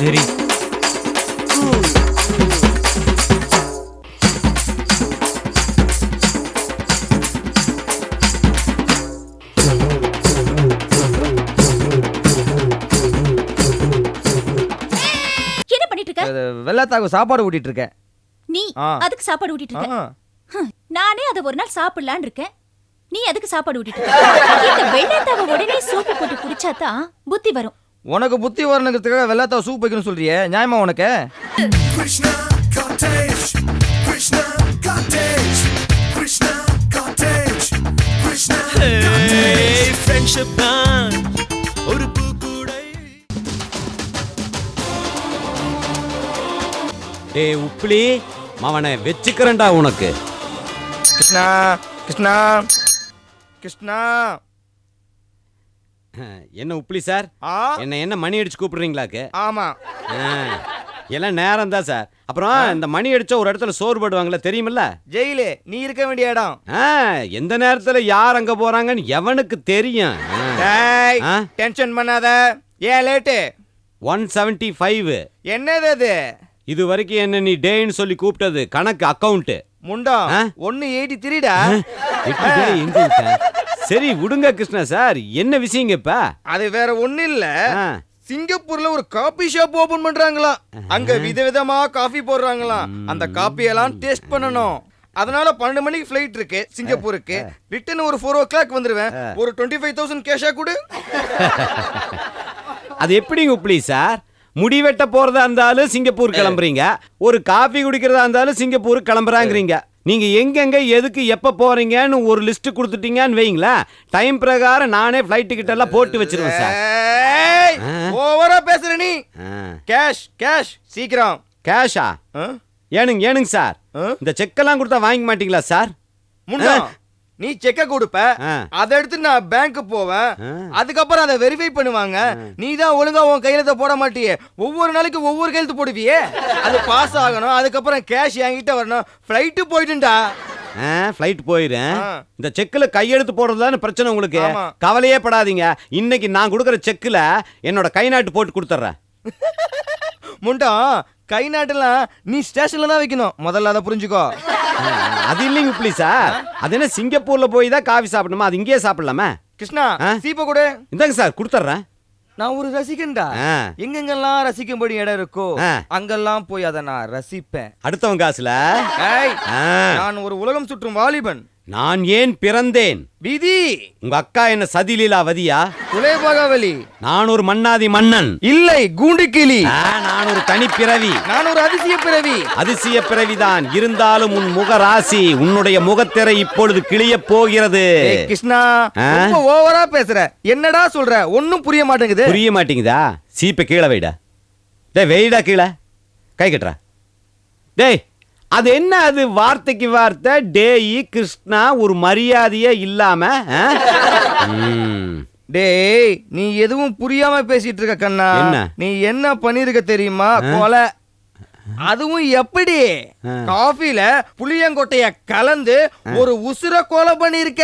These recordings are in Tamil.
சரி. என்ன பண்ணிட்டு இருக்க? வெள்ளத்தாக்கு சாப்பாடு ஊட்டிட்டு இருக்கேன். நீ அதுக்கு சாப்பாடு ஊட்டிட்டு இருக்க? நானே அதை ஒரு நாள் சாப்பிடலான்னு இருக்கேன். நீ அதுக்கு சாப்பாடு ஊட்டிட்டு இருக்க? இந்த வெள்ளத்தாவை உடனே சூப்பு போட்டு குடிச்சாதான் புத்தி வரும். உனக்கு புத்தி வரணுங்கிறதுக்காக வெள்ளத்தாவை சூப் வைக்கணும்னு சொல்றியே, நியாயமா உனக்கு? Krishna cottage, Krishna cottage, Krishna cottage, Krishna cottage. Friendship தான் ஒரு பூக்கூடை. டேய் உப்ளி, மவனை வெச்சுக்கிறேன்டா உனக்கு. கிருஷ்ணா கிருஷ்ணா கிருஷ்ணா. என்ன உப்ளி சார், என்ன மணி அடிச்சு கூப்பிடுறீங்களாக்கு? ஆமா, எல்லாம் நேரம் தான் சார். அப்புறம் இந்த மணி அடிச்சா ஒரு இடத்துல சோறு போடுவாங்களே, தெரியுமில்ல? ஜெயிலு நீ இருக்க வேண்டிய இடம். எந்த நேரத்துல யார் அங்க போறாங்கன்னு எவனுக்கு தெரியும்? டென்ஷன் பண்ணாத. ஏன் லேட்டு? 175. என்னது அது? இது வரைக்கும் என்ன நீ டேன்னு சொல்லி கூப்பிட்டது கணக்கு அக்கவுண்ட் முண்டா. 183டா. சரி விடுங்க கிருஷ்ணா சார், என்ன விஷயங்க இப்ப? அது வேற ஒண்ணு இல்ல. சிங்கப்பூர்ல ஒரு காபி ஷாப் ஓபன் பண்றாங்களாம். அங்க விதவிதமா காஃபி போடுறாங்களாம். அந்த காபி எல்லாம் டேஸ்ட் பண்ணணும். அதனால 12 மணிக்கு ஃபிளைட் இருக்கு சிங்கப்பூருக்கு. ரிட்டர்ன் ஒரு 4 o'clock வந்துருவேன். ஒரு 25,000 கேஷா கொடு. அது எப்படிங்க உப்ளி சார்? முடி வெட்ட போறதா இருந்தாலும் சிங்கப்பூர் கிளம்புறீங்க, ஒரு காபி குடிக்கிறதா இருந்தாலும் சிங்கப்பூர் கிளம்புறாங்கிறீங்க. நீங்க எங்கெங்க எதுக்கு எப்ப போறீங்கன்னு ஒரு லிஸ்ட் கொடுத்துட்டீங்கன்னு வைங்களேன், டைம் பிரகாரம் நானே ஃப்ளைட் டிக்கெட் எல்லாம் போட்டு வச்சிருவேன் சார். ஓவரா பேசுற நீ. கேஷ் கேஷ் சீக்கிரம். கேஷா? ஏனுங்க சார், இந்த செக்கெல்லாம் கொடுத்தா வாங்க மாட்டீங்களா சார்? முண்டா, நீ செக்க கொடுப்ப, அதை எடுத்து நான் பேங்க் போவேன். அதுக்கப்புறம் அதை வெரிஃபை பண்ணுவாங்க. நீ தான் ஒழுங்கா உன் கையெழுத்த போட மாட்டியே. ஒவ்வொரு நாளைக்கு ஒவ்வொரு கையெழுத்து போடுவியே. அது பாஸ் ஆகணும். அதுக்கப்புறம் கேஷ் என்கிட்ட வரணும். ஃப்ளைட்டு போயிட்டுண்டா. ஃப்ளைட் போயிடுறேன். இந்த செக்ல கையெழுத்து போடுறதுதானே பிரச்சனை உங்களுக்கு. கவலையே படாதீங்க, இன்னைக்கு நான் கொடுக்குற செக்ல என்னோட கை நாட்டு போட்டு கொடுத்துட்றேன். முண்டா, கை நாட்டுலாம் நீ ஸ்டேஷன்ல தான் வைக்கணும். முதல்ல அதை புரிஞ்சுக்கோ. அது இல்லைங்க உப்ளி சார், அது என்ன சிங்கப்பூர்ல போய் தான் காஃபி சாப்பிடணுமா? அது இங்கேயே சாப்பிடலாமா? கிருஷ்ணா, சீப்ப கொடு. இந்தாங்க சார், கொடுத்துட்றேன். நான் ஒரு ரசிகன்டா. எங்கெங்கெல்லாம் ரசிக்கும்படி இடம் இருக்கோ அங்கெல்லாம் போய் அதை நான் ரசிப்பேன். அடுத்தவங்க காசுல. நான் ஒரு உலகம் சுற்றும் வாலிபன். நான் ஏன் பிறந்தேன்? விதி. உங்க அக்கா என்ன சதிலீலாவதியா? குலேபகாவலி. நான் ஒரு மன்னாதி மன்னன். இல்லை, கூண்டுக்கிளி. நான் ஒரு தனி பிறவி. நான் ஒரு அதிசய பிறவி. அதிசய பிறவிதான், இருந்தாலும் உன் முக ராசி, உன்னுடைய முகத்திரை இப்பொழுது கிளிய போகிறது. கிருஷ்ணா, ரொம்ப ஓவரா பேசுற. என்னடா சொல்ற? ஒன்னும் புரிய மாட்டேங்குது. புரிய மாட்டேங்குதா? சீப்ப கீழே வைடா. டேய் வெயிடா கீழே. கை கட்டுறா. டேய், அது என்ன அது வார்த்தைக்கு வார்த்தை? டேய் கிருஷ்ணா, ஒரு மரியாதையே இல்லாம. டேய், நீ எதுவும் புரியாம பேசிட்டு இருக்க கண்ணா. நீ என்ன பண்ணிருக்க தெரியுமா? கொலை. அதுவும் எப்படி? காஃபில புளியங்கொட்டைய கலந்து ஒரு உசுர கொலை பண்ணிருக்க.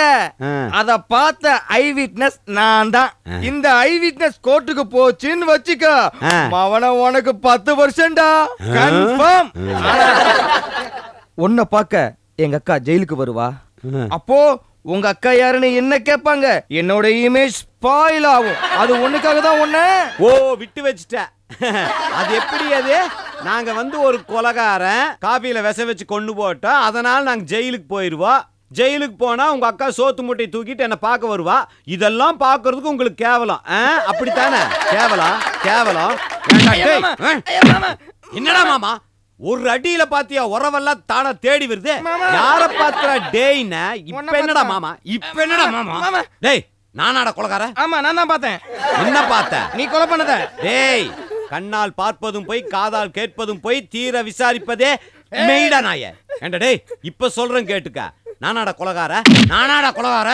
அத பார்த்த ஐ விட்னஸ் நான் தான். இந்த ஐ விட்னஸ் கோர்ட்டுக்கு போச்சுன்னு வச்சுக்க, அவன உனக்கு 10 வருஷம்டா கன்ஃபார்ம். உன்னை பார்க்க எங்க அக்கா ஜெயிலுக்கு வருவா. அப்போ உங்க அக்கா யாருன்னு என்ன கேட்பாங்க. என்னோட இமேஜ் ஸ்பாயில் ஆகும். அது ஒண்ணுக்காக தான் உன்னை விட்டு வச்சுட்ட. அது எப்படி? அது நாங்க வந்து ஒரு கொலைகாரன் காபியில விச வச்சு கொண்டு போட்டோம், அதனால நாங்க ஜெயிலுக்கு போயிருவோம். ஜெயிலுக்கு போனா உங்க அக்கா சோத்து மூட்டையை தூக்கிட்டு என்ன பார்க்க வருவா. இதெல்லாம் பார்க்கறதுக்கு உங்களுக்கு கேவலம். அப்படித்தானே? கேவலம் கேவலம். என்னடா மாமா, ஒரு அடியில பாத்தியா உறவெல்லாம் தானா தேடி வருது. யார பாத்திரா டேய்னா? இப்ப என்னடா மாமா? இப்ப என்னடா மாமா? டேய், நானாடா கொலைகார? ஆமா, நான் தான் பார்த்தேன். என்ன பார்த்த? நீ கொலை பண்ணத. டேய், கண்ணால் பார்ப்பதும் போய் காதால் கேட்பதும் போய் தீர விசாரிப்பதே மெய்டா நாய. ஏண்டா டேய், இப்ப சொல்றேன் கேட்டுக்க. நானாடா கொலைகார? நானாடா கொலைகார?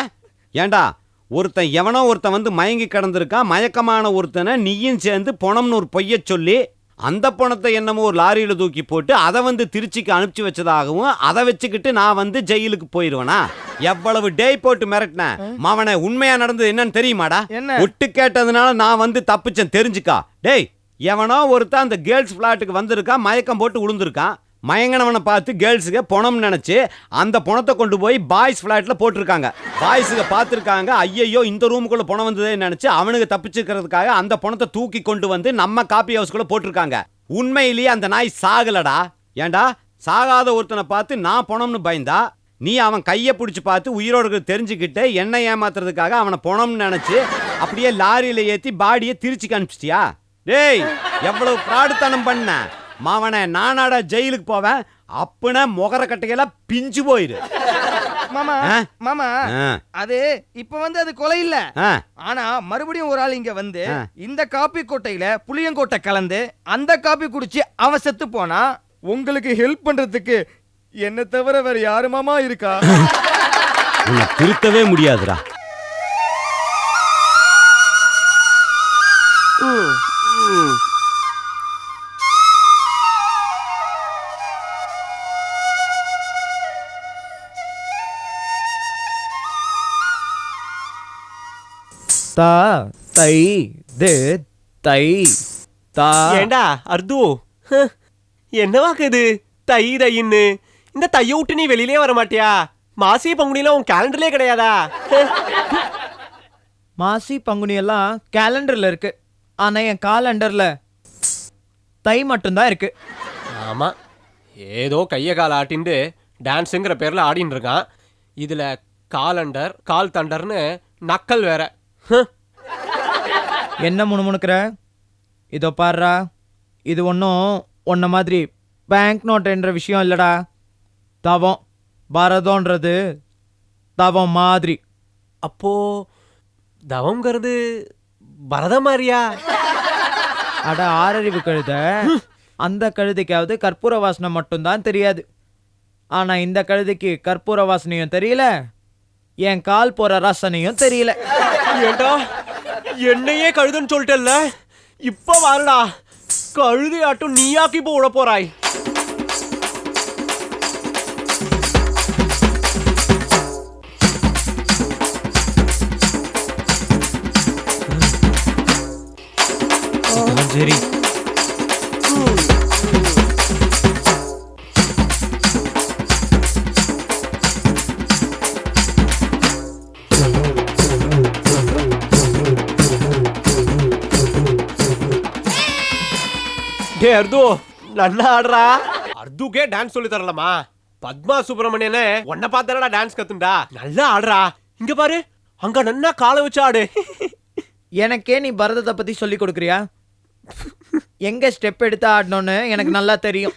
ஏண்டா, ஒருத்தன் எவனோ ஒருத்தன் வந்து மயங்கி கிடந்திருக்கான். மயக்கமான ஒருத்தனை நீயும் சேர்ந்து பணம்னு ஒரு பொய்ய சொல்லி அந்த பணத்தை என்னமோ ஒரு லாரியில தூக்கி போட்டு அதை வந்து திருச்சிக்கு அனுப்பிச்சு வச்சதாகவும் அதை வச்சுக்கிட்டு நான் வந்து ஜெயிலுக்கு போயிருவேனா? எவ்வளவு டேய் போட்டு மிரட்டின மவனை. உண்மையா நடந்தது என்னன்னு தெரியுமாடா? ஒட்டு கேட்டதுனால நான் வந்து தப்பிச்சேன், தெரிஞ்சுக்கா. டேய், எவனோ ஒருத்தன் அந்த கேர்ள்ஸ் ஃபிளாட்டுக்கு வந்திருக்கான், மயக்கம் போட்டு விழுந்திருக்கான். மயங்கனவனை பார்த்து கேர்ள்ஸுக்கு பணம்னு நினைச்சு அந்த பணத்தை கொண்டு போய் பாய்ஸ் ஃபிளாட்ல போட்டிருக்காங்க. பாய்ஸுக்கு பார்த்துருக்காங்க, ஐயையோ இந்த ரூமுக்குள்ள பணம் வந்ததேன்னு நினைச்சு அவனுக்கு தப்பிச்சுக்கிறதுக்காக அந்த பணத்தை தூக்கி கொண்டு வந்து நம்ம காப்பி ஹவுஸ்குள்ள போட்டிருக்காங்க. உண்மையிலேயே அந்த நாய் சாகலடா. ஏண்டா சாகாத ஒருத்தனை பார்த்து நான் பணம்னு பயந்தா, நீ அவன் கையை பிடிச்சி பார்த்து உயிரோடு தெரிஞ்சுக்கிட்டு என்ன ஏமாத்துறதுக்காக அவனை பணம்னு நினைச்சு அப்படியே லாரியில ஏற்றி பாடியை திருச்சி அனுப்பிச்சிட்டியா? டேய், எவ்வளவு ஃப்ராடுத்தனம் பண்ண மாவன. நானாடா ஜெயிலுக்கு போவேன், அப்பனா முகர கட்டையெல்லாம் பிஞ்சு போயிரு. மாமா மாமா அது இப்ப வந்து அது கொலை இல்ல. ஆனா மறுபடியும் ஒரு ஆள் இங்க வந்து இந்த காப்பி கொட்டையில புளியங்கொட்டை கலந்து அந்த காப்பி குடிச்சு அவன் செத்து போனா உங்களுக்கு ஹெல்ப் பண்றதுக்கு என்ன தவிர வேற யாரு மாமா இருக்கா? உன்னை திருத்தவே முடியாதுடா. தா தை தே தை தா. ஏண்டா அர்து, என்னவாக்கு இது தை தைன்னு? இந்த தைய விட்டு நீ வெளியிலே வர மாட்டியா? மாசி பங்குனிலாம் உன் கேலண்டர்லயே கிடையாதா? மாசி பங்குனி எல்லாம் கேலண்டர்ல இருக்கு, ஆனா என் காலண்டர்ல தை மட்டும்தான் இருக்கு. ஆமா, ஏதோ கைய கால ஆட்டின்ட்டு டான்ஸுங்கிற பேர்ல ஆடின்னு இருக்கான். இதுல காலண்டர் கால் தண்டர்னு நக்கல் வேற. என்ன முணுமுணுக்கிற? இதோ பாருடா, இது ஒன்றும் உன்ன மாதிரி பேங்க் நோட் என்ற விஷயம் இல்லடா. தவம், பரதம்ன்றது தவம் மாதிரி. அப்போ தவங்கிறது பரதம் மாதிரியா? அட ஆறறிவு கழுத, அந்த கழுதைக்காவது கற்பூர வாசனை மட்டும்தான் தெரியாது. ஆனா இந்த கழுதைக்கு கற்பூர வாசனையும் தெரியல, என் கால் போற ரசனையும் தெரியல. ஏண்டா என்னையே கழுதுன்னு சொல்லிட்டல்ல, இப்ப வாருடா கழுதை ஆட்டும் நீயாக்கி இப்போ விட போறாய். சரி, டே அர்து, நல்லா ஆடுறா. அர்துக்கே டான்ஸ் சொல்லி தரலாமா? பத்மா சுப்பிரமணியனே உன்னை பார்த்தாடா டான்ஸ் கத்துண்டா. நல்லா ஆடுறா. இங்க பாரு, அங்க நன்னா காலை வச்சு ஆடு. எனக்கே நீ பரதத்தை பத்தி சொல்லி கொடுக்குறியா? எங்க ஸ்டெப் எடுத்து ஆடணும்னு எனக்கு நல்லா தெரியும்.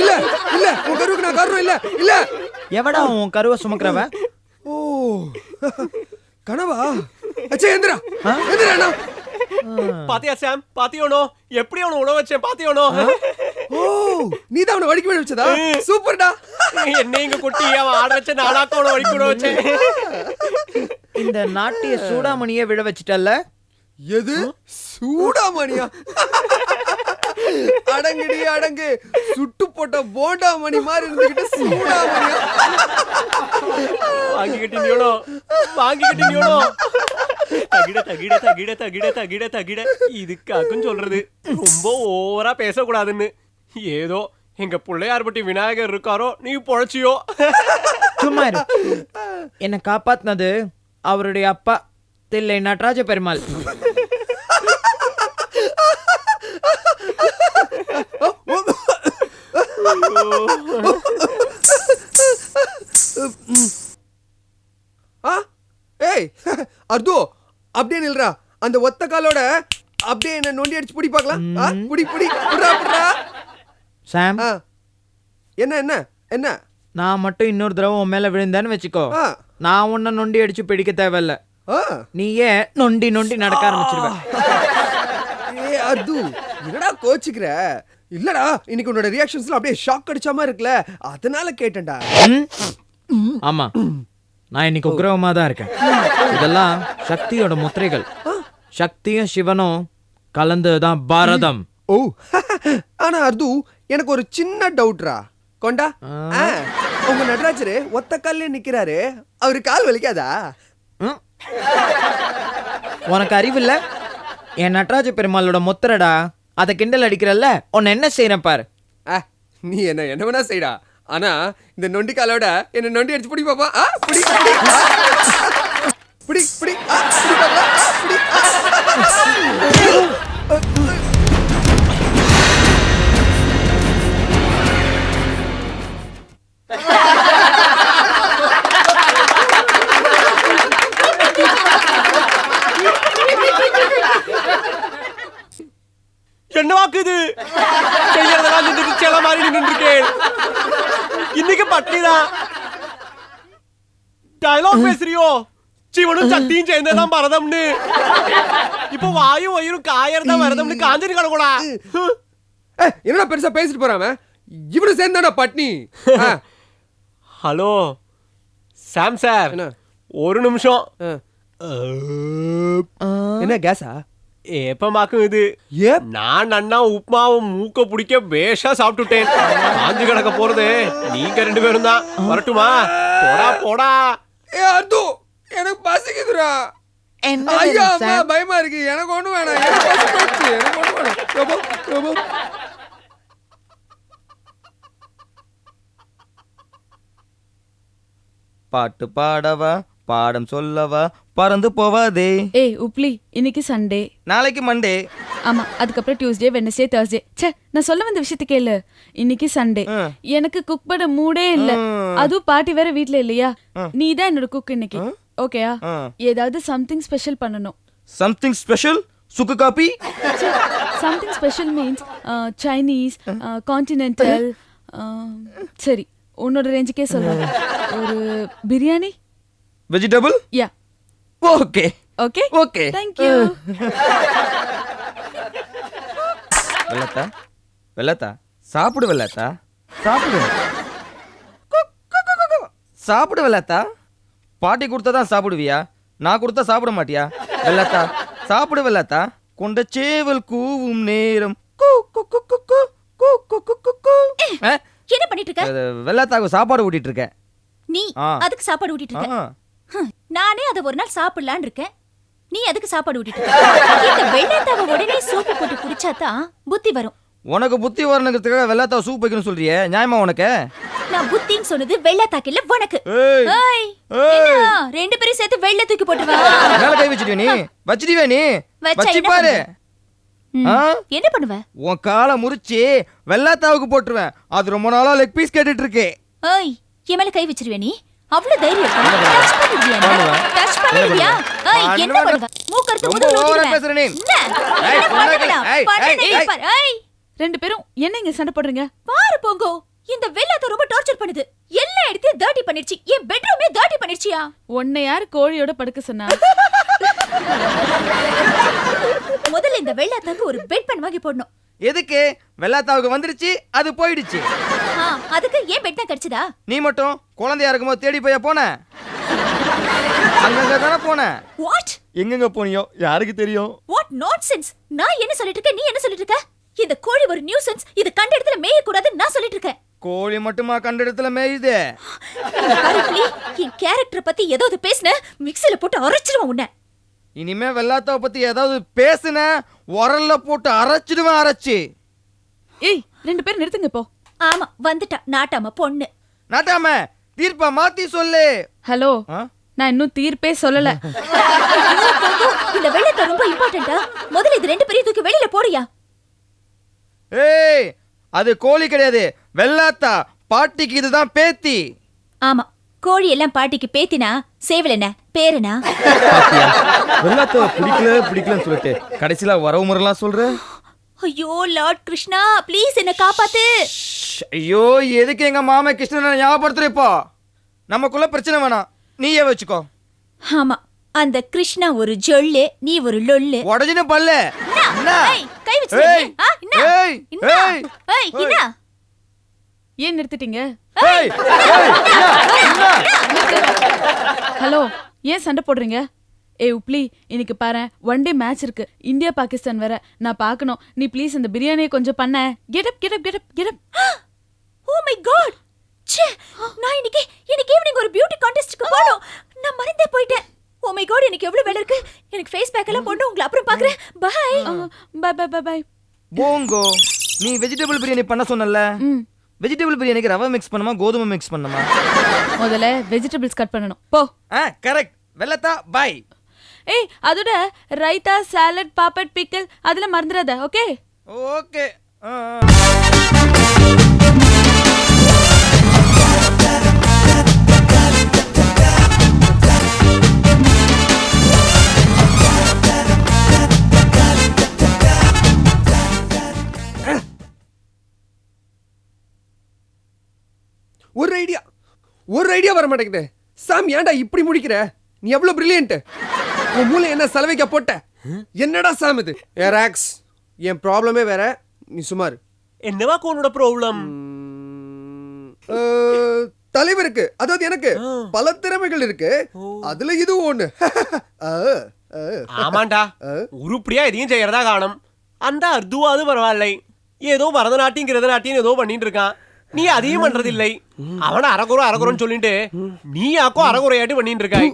இல்ல இல்ல உன் கருவுக்கு நான் காரணம் இல்ல இல்ல. எவடா உன் கருவை சுமக்கிறவன்? ஓ கனவா? அச்சே எந்திரா எந்திரா. பாத்தியா சாம், பாத்தியோனோ எப்படி அவனை உணவு வச்சேன் பாத்தியோனோ? ஓ நீ தான் அவனை வடிக்க வச்சதா? சூப்பர்டா. என்ன இங்க குட்டி அவன் ஆட வச்ச நானாக்க அவனை வடிக்க விட வச்சேன். இந்த நாட்டிய சூடாமணியை விழ வச்சிட்டல்ல? எது சூடாமணியா? அடங்குடி அடங்கு, சுட்டு போட்ட போண்டா மணி மாதிரி இருந்துகிட்டு சூடாமணியா? வாங்கிக்கிட்டு நீனோ, வாங்கிக்கிட்டு நீனோ. தகிட தகிட தகிட தகிட தகிட தகிட. இதுக்காக்கும் சொல்றது ரொம்ப ஓவரா பேசக்கூடாதுன்னு. ஏதோ எங்க பிள்ளையார்பட்டி விநாயகர் இருக்காரோ, நீ பொழைச்சியோ. சும்மா இரு. என்னை காப்பாத்தினது அவருடைய அப்பா தில்லை நடராஜ பெருமாள். ஏய் அர்து, அப்படியே நில்றா. அந்த ஒத்த காலோட அப்படியே என்ன நொண்டி அடிச்சு புடி பார்க்கலாம். புடி புடி புடா புடா. சாம், என்ன என்ன என்ன? நான் மட்டும் இன்னொரு தடவை உன் மேல விழுந்தேன்னு வச்சுக்கோ, நான் உன்னை நொண்டி அடிச்சு பிடிக்க தேவையில்ல, நீயே நொண்டி நொண்டி நடக்க ஆரம்பிச்சிருவேன். ஏ அர்து, என்னடா கோச்சிக்கிற? இல்லடா, இன்னைக்கு உன்னோட ரியாக்ஷன்ஸ்ல அப்படியே ஷாக் அடிச்ச மாதிரி இருக்குல்ல, அதனால கேட்டேன்டா. ஆமா, நான் இன்னைக்கு உக்ரவமா தான் இருக்கேன். இதெல்லாம் சக்தியோட முத்திரைகள். சக்தியும் சிவனும் கலந்ததுதான் பாரதம். ஓ ஆனா அர்து, எனக்கு ஒரு சின்ன டவுட்ரா. கொண்டா உங்க நடராஜரு ஒத்த கால்ல நிக்கிறாரு, அவரு கால் வலிக்காதா? உனக்கு அறிவில்ல? என் நடராஜ பெருமாளோட முத்திரடா, அதை கிண்டல் அடிக்கிறல்ல, உன்னை என்ன செய்யறேன் பாரு. நீ என்ன வேணா செய்டா, ஆனா இந்த நொண்டி காலோட என்ன நொண்டி அடிச்சு பிடி பாப்பா. பிடி பிடி பிடி என்ன வாக்குது? செய்யறதெல்லாம் செஞ்சுட்டு செல மாதிரி நின்று இருக்கேன். இன்னைக்கு பட்டினிதான். டயலாக் பேசுறியோ? சிவனும் சக்தியும் சேர்ந்ததான் பரதம்னு. இப்போ வாயும் வயிறும் காயறதா வரதம்னு காஞ்சனி கிடக்கூடா. என்னடா பெருசா பேசிட்டு போறாம, இவனு சேர்ந்தாடா பட்னி. ஹலோ சாம் சார், ஒரு நிமிஷம். என்ன கேஸா? ஏப்பமாக்கும் இது. நான் அண்ணா உப்மாவும் மூக்க பிடிக்க பேஷா சாப்பிட்டுட்டேன். காஞ்சு கிடக்க போறது நீங்க 2 பேரும் தான். வரட்டுமா? போடா போடா. அர்து, எனக்கு பசிக்குதுடா. ஐயா அம்மா பயமா இருக்கு. எனக்கு ஒண்ணு வேணாம், எனக்கு பசிக்குது. எனக்கு ஒண்ணு வேணாம். பாட்டு பாடவா, பாடம் சொல்லவா, பறந்து போவாதே. ஏய் உப்ளி, இன்னைக்கு சண்டே, நாளைக்கு மண்டே. ஆமா, அதுக்கப்புறம் டியூஸ்டே, வெட்னஸ்டே, தர்ஸ்டே. ச்சே, நான் சொல்ல வந்த விஷயத்தை கேளு. இன்னைக்கு சண்டே, எனக்கு குக் பண்ண மூடே இல்ல. அதுவும் பாட்டி வேற வீட்ல இல்லையா? நீ தான் என்னோட குக் இன்னைக்கு, ஓகேயா? ஏதாவது சம்திங் ஸ்பெஷல் பண்ணணும். Something special? சுக்கு coffee? Something special means Chinese, continental. சரி, உன்னோட ரேஞ்சுக்கே சொல்றேன். ஒரு biryani. Vegetable? Yeah. Okay okay okay. Thank you. வெள்ளத்தா, வெள்ளத்தா, சாப்பிடு வெள்ளத்தா, சாப்பிடு. சாப்பிடு வெள்ளத்தா. பாட்டி கொடுத்தா தான் சாப்பிடுவியா? நான் கொடுத்தா சாப்பிட மாட்டியா? வெள்ளத்தா சாப்பிடு வெள்ளத்தா. கொண்ட சேவல் கூவும் நேரம். என்ன பண்ணிட்டு இருக்க? வெள்ளத்தாக்கு சாப்பாடு ஊட்டிட்டு இருக்கேன். நீ அதுக்கு சாப்பாடு ஊட்டிட்டு இருக்க? நானே அதை ஒரு நாள் சாப்பிடலான்னு இருக்கேன், நீ அதுக்கு சாப்பாடு ஊட்டிட்டு இருக்க. இந்த வெள்ளத்தாவை உடனே சூப்பு போட்டு குடிச்சாதான் புத்தி வரும். உனக்கு புத்தி வரணுங்கிறதுக்காக வெள்ளத்தாவை சூப் வைக்கணும்னு சொல்றியே, நியாயமா உனக்கு? நான் புத்தின்னு சொன்னது வெள்ளத்தாக்கு இல்ல உனக்கு. ஏய், ஏய், ஏய். என்ன 2 பேரும் சேர்த்து வெள்ள தூக்கி போட்டுவா. மேல கை வச்சிடுவே நீ? வச்சிடுவே நீ? வச்சா வச்சி என்ன பாரு. என்ன பண்ணுவ? உன் காலை முறிச்சு வெள்ளத்தாவுக்கு போட்டுருவேன். அது ரொம்ப நாளா லெக் பீஸ் கேட்டுட்டு இருக்கே. ஏய், என் மேல கை வச்சிருவே நீ? அவ்வளவு தைரியம் டச் பண்ணிடுவியா? டச் பண்ணிடுவியா? ஏய், என்ன பண்ணுவ? மூக்கறுத்து ரொம்ப முதுகுல ஓவரா ஊத்திடுவேன். பேசுற நீ. என்ன பண்ணுவடா? பண்ணனே பாரு. ஏய், 2 பேரும் என்ன இங்க சண்டை போடுறீங்க? பாரு போங்கோ, இந்த வெள்ளத்தை ரொம்ப டார்ச்சர் பண்ணுது. எல்லா இடத்தையும் டர்ட்டி பண்ணிடுச்சு. என் பெட்ரூமே டர்ட்டி பண்ணிடுச்சியா? உன்னை யாரு கோழியோட படுக்க சொன்னா? முதல்ல இந்த வெள்ளத்தாக்கு ஒரு பெட் பண்ண வாங்கி போடணும். எதுக்கு? வெள்ளத்தாவுக்கு வந்துருச்சு, அது போயிடுச்சு. அதுக்கு ஏன் பெட் தான் கிடைச்சதா? நீ மட்டும் குழந்தையா இருக்கும்போது தேடி போய் போன? அங்கங்க தானே போன. வாட்? எங்கெங்க போனியோ யாருக்கு தெரியும்? What nonsense? நான் என்ன சொல்லிட்டு இருக்கேன், நீ என்ன சொல்லிட்டு இருக்க? இந்த கோழி ஒரு நியூசன்ஸ், இது கண்ட இடத்துல மேய கூடாதுன்னு நான் சொல்லிட்டு இருக்கேன். கோழி மட்டுமா கண்ட இடத்துல மேயுது? என் கேரக்டர் பத்தி ஏதாவது பேசுன மிக்ஸில போட்டு அரைச்சிடுவேன் உன்னை. இனிமே வெள்ளாத்தாவை பத்தி ஏதாவது பேசுன உரல்ல போட்டு அரைச்சிடுவேன், அரைச்சி. ஏய், 2 பேரும் நிறுத்துங்க போ. ஆமா, வந்துட்டா நாட்டாம பொண்ணு. நாட்டாம தீர்ப்பா மாத்தி சொல்லு. ஹலோ, நான் இன்னும் தீர்ப்பே சொல்லல. இந்த வெள்ளத்தை ரொம்ப இம்பார்ட்டன்ட்டா? முதல்ல இது 2 பேரையும் தூக்கி வெளியில போறியா? ஏய், அது கோழி கிடையாது, வெள்ளாத்தா. பாட்டிக்கு இதுதான் பேத்தி. ஆமா, கோழி எல்லாம் பாட்டிக்கு பேத்தினா சேவல் என்ன பேருனா? வெள்ளாத்தாவை பிடிக்கலன்னு சொல்லிட்டு கடைசியில வரவு முறைலாம் சொல்ற. ஐயோ லார்ட் கிருஷ்ணா, ப்ளீஸ் என்ன காப்பாத்து. ஐயோ, எதுக்கு எங்க மாமா கிருஷ்ணனை ஞாபகப்படுத்துற? இப்போ நமக்குள்ள பிரச்சனை வேணாம், நீயே வச்சுக்கோ. ஆமா, அந்த கிருஷ்ணா ஒரு ஜொல்லு, நீ ஒரு லொல்லு. உடஞ்சின பல்லு. கை வச்சிருக்க. ஏன் நிறுத்திட்டீங்க? ஏய், ஹலோ, ஏன் சண்டை போடுறீங்க? ஏய் உப்ளி, இன்னைக்கு பாரு, 1 டே மேட்ச் இருக்கு, இந்தியா பாகிஸ்தான் வேற. நான் பார்க்கணும். நீ ப்ளீஸ் இந்த பிரியாணியை கொஞ்சம் பண்ண. Get up get up get up get up. Oh my god, ச்சே, நான் இன்னைக்கு ஈவினிங் ஒரு பியூட்டி கான்டெஸ்ட்க்கு போறோம். நான் மறந்தே போயிட்டேன். ஓ மை காட், எனக்கு எவ்வளவு வேலை இருக்கு. எனக்கு ஃபேஸ் பேக் எல்லாம் போட்டு உங்களை அப்புறம் பார்க்கறேன். Bye bye bye bye bye. போங்கோ, நீ வெஜிடபிள் பிரியாணி பண்ண சொன்னல. வெஜிடபிள் பிரியாணிக்கு ரவை மிக்ஸ் பண்ணுமா கோதுமை மிக்ஸ் பண்ணுமா? முதல்ல வெஜிடபிள்ஸ் கட் பண்ணனும். போ. கரெக்ட். வெல்லத்தா பை. ஏய், அதோட ரைத்தா, சாலட், பாப்பட், பிக்கல் அதெல்லாம் மறந்துடாத. Okay okay. ஒரு ஐடியா வர மாட்டேங்குது. சாம், ஏன்டா இப்படி முடிக்கிற? நீ எவ்வளவு பிரில்லியன்ட். உன் மூளை என்ன சலவைக்க போட்ட? என்னடா சாம் இது? ராக்ஸ், என் ப்ராப்ளமே வேற, நீ சுமார். என்னவா உன்னோட ப்ராப்ளம்? தலைவருக்கு, அதாவது எனக்கு பல திறமைகள் இருக்கு, அதுல இது ஒண்ணு. ஆமாண்டா, உருப்படியா எதையும் செய்யறதா காணும். அந்த அர்துவாது பரவாயில்லை, ஏதோ பரதநாட்டியம் கிரதநாட்டியம் ஏதோ பண்ணிட்டு இருக்கான். நீ அதையும் பண்றது இல்லை. அவனை அரகுறோன்னு சொல்லிட்டு நீ யாக்கோ அரகுறையாட்டி பண்ணிட்டு இருக்காய்.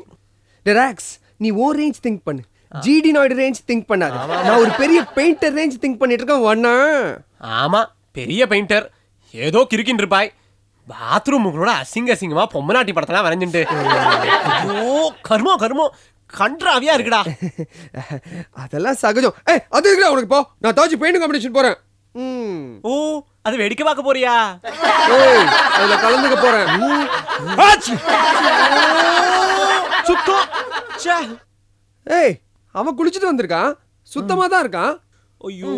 ராக்ஸ், நீ ஓ ரேஞ்ச் திங்க் பண்ணு, ஜிடி நாய்டு ரேஞ்ச் திங்க் பண்ணாத. நான் ஒரு பெரிய பெயிண்டர் ரேஞ்ச் திங்க் பண்ணிட்டு இருக்கேன். ஒண்ணா? ஆமா, பெரிய பெயிண்டர். ஏதோ கிறுக்கின்னு இருப்பாய். பாத்ரூமுகளோட அசிங்கமா பொம்மநாட்டி படத்தெல்லாம் வரைஞ்சுட்டு. ஐயோ, கர்மோ கன்றாவியா இருக்குடா. அதெல்லாம் சகஜம். அது இருக்குடா உனக்கு. போ, நான் தாஜி பெயிண்டிங் காம்படிஷன் போறேன். ஓ, அது வேடிக்கை பார்க்க போறியா? அதுல கலந்துக்க போறேன். சுத்தம். அவன் குளிச்சுட்டு வந்திருக்கான், சுத்தமா தான் இருக்கான். ஐயோ,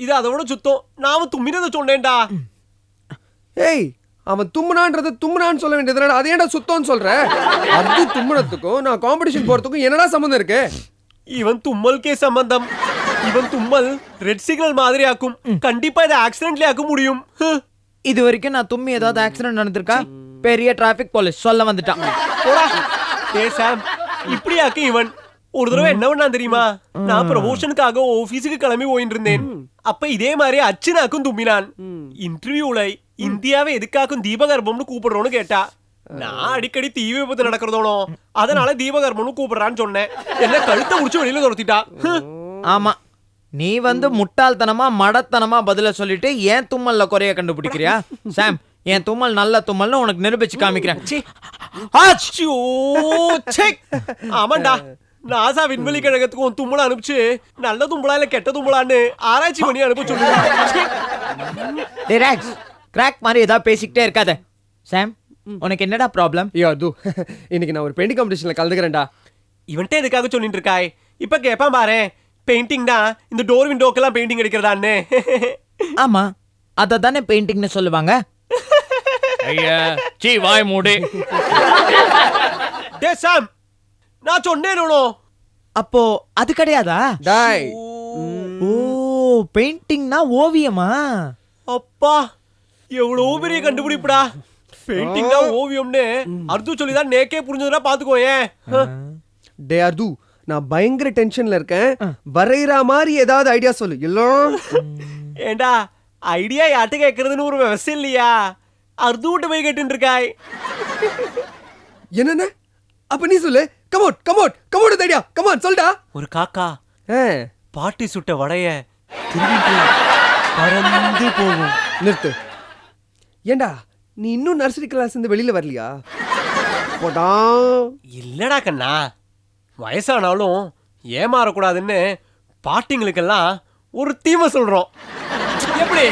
இது அதோட சுத்தம். நான் தும்மினதை சொன்னேன்டா. அவன் தும்முனான்றத தும்முனான்னு சொல்ல வேண்டியது, அதை ஏன்டா சுத்தம்னு சொல்ற? அது தும்முனத்துக்கும் நான் காம்படிஷன் போறதுக்கும் என்னடா சம்பந்தம் இருக்கு? இவன் தும்மலுக்கே சம்பந்தம். இவன் தும்மல் ரெட் சிக்னல் மாதிரி ஆக்கும். கண்டிப்பா இதை ஆக்சிடென்ட்ல ஆக்க முடியும். இது வரைக்கும் நான் தும்மி ஏதாவது ஆக்சிடென்ட் நடந்திருக்கா? பெரிய டிராபிக் போலீஸ் சொல்ல வந்துட்டான். சாம், இப்படி ஆக்கும் இவன். ஒரு தடவை என்ன பண்ணா தெரியுமா? நான் ப்ரமோஷனுக்காக ஆபீஸுக்கு கிளம்பி போயிட்டு இருந்தேன். அப்ப இதே மாதிரி அச்சுனாக்கும் தும்பினான். இன்டர்வியூல இந்தியாவை எதுக்காக்கும் தீபகற்பம்னு கூப்பிடுறோன்னு கேட்டா. நான் அடிக்கடி தீ விபத்து நடக்கிறதோனோ, அதனால தீபகற்பம்னு கூப்பிடுறான்னு சொன்னேன். என்ன கழுத்தை உடிச்சு வெளியில துரத்திட்டா. ஆமா, நீ முட்டாள்தனமா மடத்தனமா பதில சொல்லிட்டு ஏன் தும்மல்ல குறைய கண்டுபிடிக்கிறியா? சாம், என் தும்மல் நல்ல தும்மல்னு உனக்கு நிரூபிச்சு காமிக்கிறேன். ஆமாண்டா, நாசா விண்வெளி கழகத்துக்கு உன் தும்மலை அனுப்பிச்சு நல்ல தும்பலா இல்ல கெட்ட தும்பலான்னு ஆராய்ச்சி பண்ணி அனுப்ப சொல்லுங்க. கிராக் மாதிரி ஏதாவது பேசிக்கிட்டே இருக்காத. சாம், உனக்கு என்னடா ப்ராப்ளம்? இன்னைக்கு நான் ஒரு பெயிண்டிங் காம்படிஷன்ல கலந்துக்கிறேன்டா. இவன்ட்டே எதுக்காக சொல்லிட்டு இருக்காய்? இப்ப கேப்பான் பாரு, பெயிண்டிங்னா இந்த டோர் விண்டோக்கெல்லாம் பெயிண்டிங் அடிக்கிறதான்னு. ஆமா, அத தானே பெயிண்டிங்னு சொல்லுவாங்க. ஐயா, சீ வாய் மூடு. டேய் சாம், நான் சொன்னேனோ. அப்போ அது கிடையாதா? டாய், ஓ, பெயிண்டிங்னா ஓவியமா? அப்பா, எவ்வளவு பெரிய கண்டுபிடிப்புடா. பெயிண்டிங்னா ஓவியம்னு அர்து சொல்லிதான் நேக்கே புரிஞ்சதுன்னா பாத்துக்கோயேன். டே அர்து, நான் பயங்கர டென்ஷன்ல இருக்கேன். வரையற மாதிரி ஏதாவது ஐடியா சொல்லு. இல்ல ஏண்டா, ஐடியா யார்ட்ட கேட்கறதுன்னு ஒரு விவசாயம் இல்லையா? அர்து விட்டு போய் கேட்டு இருக்காய். என்னென்ன? அப்ப நீ சொல்லு. கமோட் ஐடியா. கமான் சொல்டா. ஒரு காக்கா பாட்டி சுட்ட வடைய திருவிட்டு பறந்து போகும். நிறுத்து. ஏண்டா, நீ இன்னும் நர்சரி கிளாஸ் இருந்து வெளியில வரலையா? போடா. இல்லடா கண்ணா, வயசானாலும் ஏமாறக்கூடாதுன்னு பாட்டிங்களுக்கெல்லாம் ஒரு தீமை சொல்றோம். எப்படி?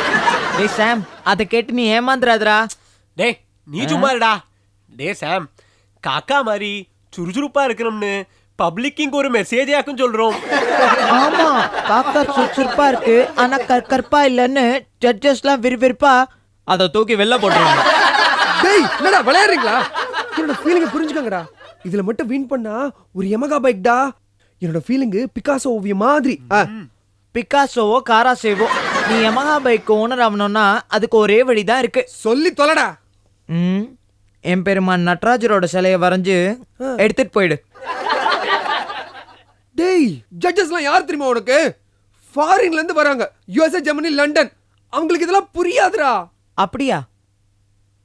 டேய் சாம், அதை கேட்டு நீ ஏமாந்துறாதடா. டேய், நீ சும்மா இருடா. டேய் சாம், காக்கா மாதிரி சுறுசுறுப்பா இருக்கணும்னு பப்ளிக்கிங் ஒரு மெசேஜ் ஆக்கும் சொல்றோம். ஆமா, காக்கா சுறுசுறுப்பா இருக்கு, ஆனா கற்பா இல்லன்னு ஜட்ஜஸ்லாம் விறுவிறுப்பா அதை தூக்கி வெளில போட்டுருவாங்க. டேய், என்னடா விளையாடுறீங்களா? என்னோட ஃபீலிங் புரிஞ்சுக்கங்கடா. இதுல மட்டும் வின் பண்ணா ஒரு யமகா பைக்டா. என்னோட ஃபீலிங் பிகாசோ ஓவியம் மாதிரி. பிகாசோவோ காராசேவோ, நீ யமஹா பைக் ஓனர் ஆகணும்னா அதுக்கு ஒரே வழிதான் இருக்கு. சொல்லி தொலைடா. என் பெருமான் நடராஜரோட சிலையை வரைஞ்சு எடுத்துட்டு போயிடு. டேய், ஜட்ஜஸ்லாம் யார் தெரியுமா உனக்கு? ஃபாரின்ல இருந்து வராங்க. USA, Germany, London. அவங்களுக்கு இதெல்லாம் புரியாதுடா. அப்படியா?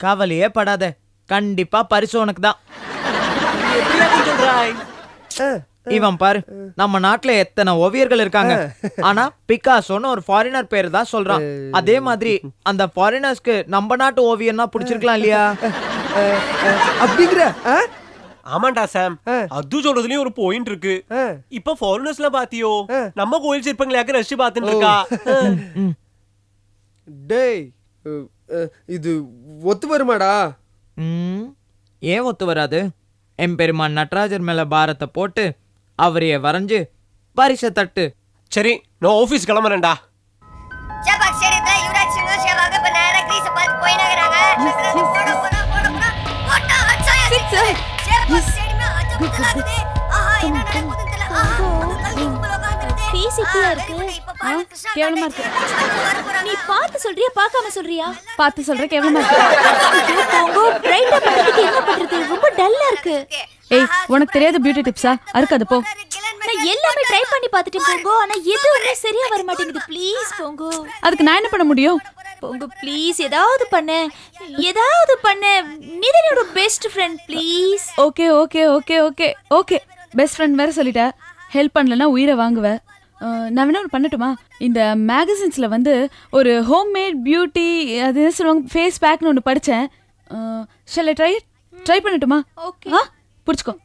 கவலையே படாத, கண்டிப்பா பரிசு உனக்கு தான். இவன் பாரு, நம்ம நாட்டுல எத்தனை ஓவியர்கள் இருக்காங்க, ஆனா பிகாசோன்னு ஒரு ஃபாரினர் பேரு தான் சொல்றான். அதே மாதிரி அந்த ஃபாரினர்ஸ்க்கு நம்ம நாட்டு ஓவியம்னா பிடிச்சிருக்கலாம் இல்லையா? அப்படிங்கிற ஆமாண்டா சாம், அது சொல்றதுலயும் ஒரு பாயிண்ட் இருக்கு. இப்ப ஃபாரினர்ஸ்ல பாத்தியோ, நம்ம கோயில் சிற்பங்களாக்க ரஷ் பாத்துட்டு இருக்கா. டேய் இது ஒத்து வருமாடா? ஏன் ஒத்து வராது? எம்பெருமான் நடராஜர் மேல பாரத்தை போட்டு அவரைய வரைஞ்சு பரிசை தட்டு. சரி, நான் ஆபீஸ் கிளம்புறேன்டா. கேவலமா இருக்கு. நீ பார்த்து சொல்றியா பார்க்காம சொல்றியா? பார்த்து சொல்ற, கேவலமா இருக்கு. போங்கோ, பிரைட்டா பண்றதுக்கு என்ன பண்றது? ரொம்ப டல்லா இருக்கு. ஏய், உனக்கு தெரியாத பியூட்டி டிப்ஸா? அறுக்காத போ. நான் எல்லாமே ட்ரை பண்ணி பார்த்துட்டேன் போங்கோ, ஆனா எதுவுமே சரியா வர மாட்டேங்குது. ப்ளீஸ் போங்கோ. அதுக்கு நான் என்ன பண்ண முடியும்? போங்கோ ப்ளீஸ், ஏதாவது பண்ணு, ஏதாவது பண்ணு. நீ தான் என்னோட best friend, please. Okay okay okay okay okay, best friend வேற சொல்லிட்ட. ஹெல்ப் பண்ணலன்னா உயிரை வாங்குவேன். நான் வேணா ஒன்று பண்ணட்டுமா? இந்த மேகசின்ஸ்ல வந்து ஒரு ஹோம்மேட் பியூட்டி, அது என்ன சொல்லுவாங்க, ஃபேஸ் பேக்னு ஒன்று படித்தேன். ஷல் ஐ ட்ரை பண்ணட்டுமா? ஓகே. பிடிச்சிக்கோ.